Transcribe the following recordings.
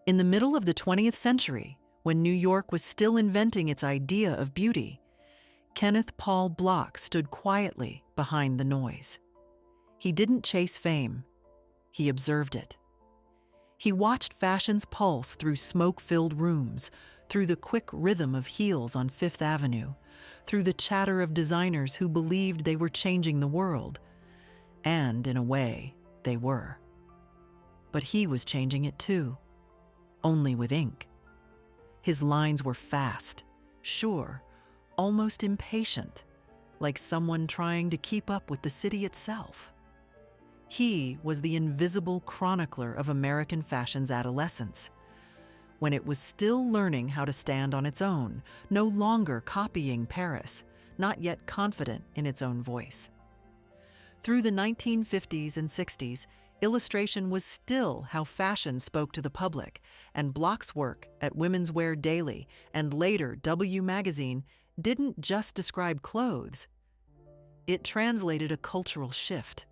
In the middle of the 20th century, when New York was still inventing its idea of beauty, Kenneth Paul Block stood quietly behind the noise. He didn't chase fame, he observed it. He watched fashion's pulse through smoke-filled rooms, through the quick rhythm of heels on Fifth Avenue, through the chatter of designers who believed they were changing the world. And, in a way, they were. But he was changing it too, only with ink. His lines were fast, sure, almost impatient, like someone trying to keep up with the city itself. He was the invisible chronicler of American fashion's adolescence, when it was still learning how to stand on its own, no longer copying Paris, not yet confident in its own voice. Through the 1950s and 60s, illustration was still how fashion spoke to the public, and Block's work at Women's Wear Daily and later W Magazine didn't just describe clothes. It translated a cultural shift.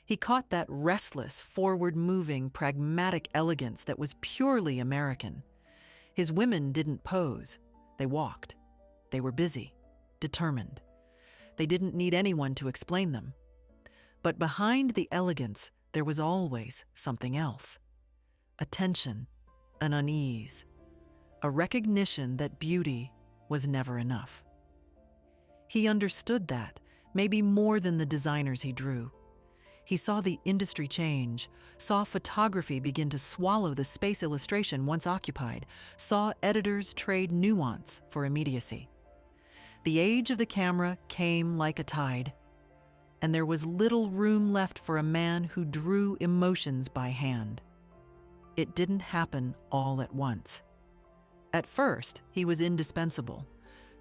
He caught that restless, forward-moving, pragmatic elegance that was purely American. His women didn't pose. They walked. They were busy, determined. They didn't need anyone to explain them. But behind the elegance, there was always something else. A tension, an unease, a recognition that beauty was never enough. He understood that, maybe more than the designers he drew. He saw the industry change, saw photography begin to swallow the space illustration once occupied, saw editors trade nuance for immediacy. The age of the camera came like a tide, and there was little room left for a man who drew emotions by hand. It didn't happen all at once. At first, he was indispensable.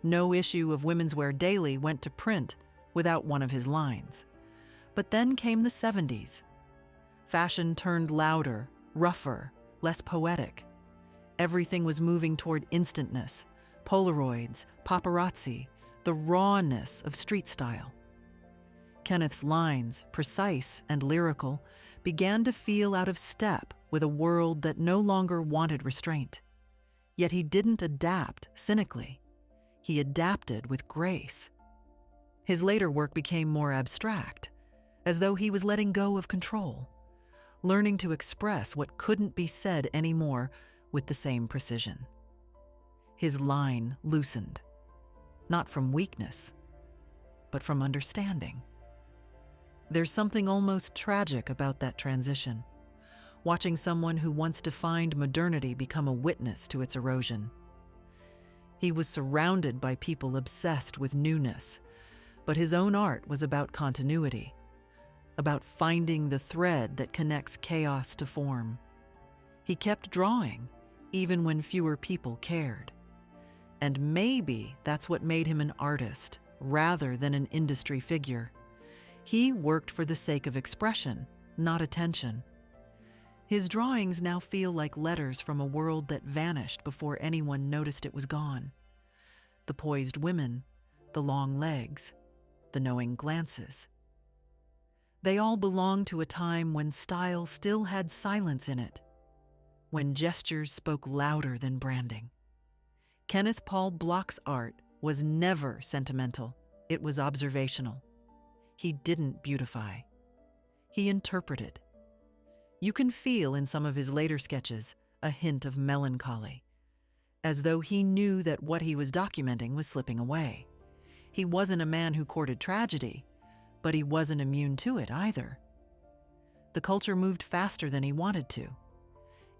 No issue of Women's Wear Daily went to print without one of his lines. But then came the 70s. Fashion turned louder, rougher, less poetic. Everything was moving toward instantness, Polaroids, paparazzi, the rawness of street style. Kenneth's lines, precise and lyrical, began to feel out of step with a world that no longer wanted restraint. Yet he didn't adapt cynically. He adapted with grace. His later work became more abstract, as though he was letting go of control, learning to express what couldn't be said anymore with the same precision. His line loosened, not from weakness, but from understanding. There's something almost tragic about that transition, watching someone who once defined modernity become a witness to its erosion. He was surrounded by people obsessed with newness, but his own art was about continuity, about finding the thread that connects chaos to form. He kept drawing, even when fewer people cared. And maybe that's what made him an artist, rather than an industry figure. He worked for the sake of expression, not attention. His drawings now feel like letters from a world that vanished before anyone noticed it was gone. The poised women, the long legs, the knowing glances. They all belong to a time when style still had silence in it, when gestures spoke louder than branding. Kenneth Paul Block's art was never sentimental, it was observational. He didn't beautify. He interpreted. You can feel in some of his later sketches a hint of melancholy, as though he knew that what he was documenting was slipping away. He wasn't a man who courted tragedy, but he wasn't immune to it either. The culture moved faster than he wanted to.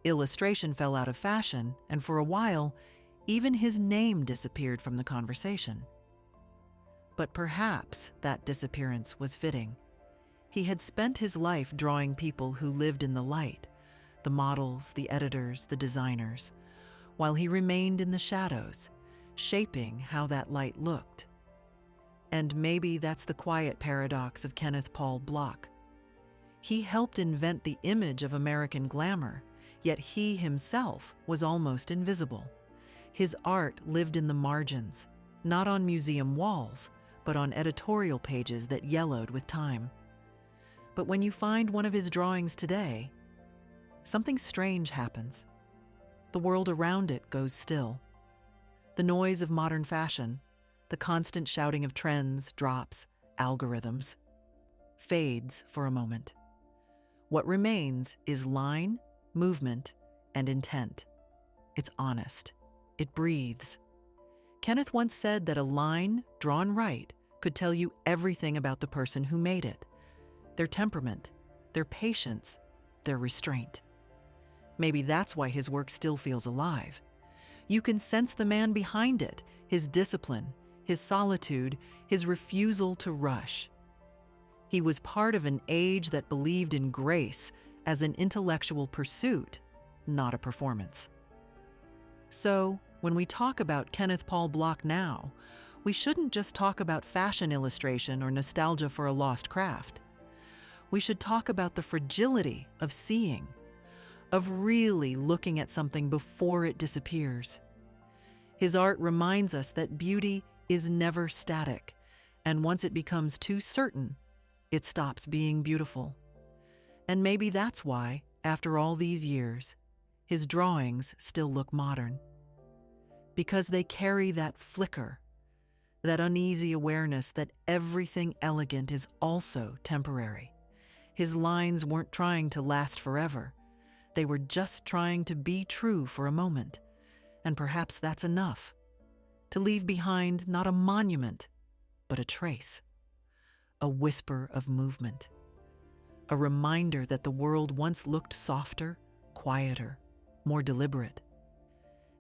Illustration fell out of fashion, and for a while, even his name disappeared from the conversation. But perhaps that disappearance was fitting. He had spent his life drawing people who lived in the light, the models, the editors, the designers, while he remained in the shadows, shaping how that light looked. And maybe that's the quiet paradox of Kenneth Paul Block. He helped invent the image of American glamour, yet he himself was almost invisible. His art lived in the margins, not on museum walls, but on editorial pages that yellowed with time. But when you find one of his drawings today, something strange happens. the world around it goes still. The noise of modern fashion, the constant shouting of trends, drops, algorithms, fades for a moment. What remains is line, movement, and intent. It's honest. It breathes. Kenneth once said that a line, drawn right, could tell you everything about the person who made it. Their temperament, their patience, their restraint. Maybe that's why his work still feels alive. You can sense the man behind it, his discipline, his solitude, his refusal to rush. He was part of an age that believed in grace as an intellectual pursuit, not a performance. So, when we talk about Kenneth Paul Block now, we shouldn't just talk about fashion illustration or nostalgia for a lost craft. We should talk about the fragility of seeing, of really looking at something before it disappears. His art reminds us that beauty is never static, and once it becomes too certain, it stops being beautiful. And maybe that's why, after all these years, his drawings still look modern. Because they carry that flicker, that uneasy awareness that everything elegant is also temporary. His lines weren't trying to last forever. They were just trying to be true for a moment. And perhaps that's enough. To leave behind not a monument, but a trace. A whisper of movement. A reminder that the world once looked softer, quieter, more deliberate.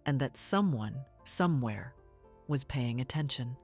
And that someone, somewhere, was paying attention.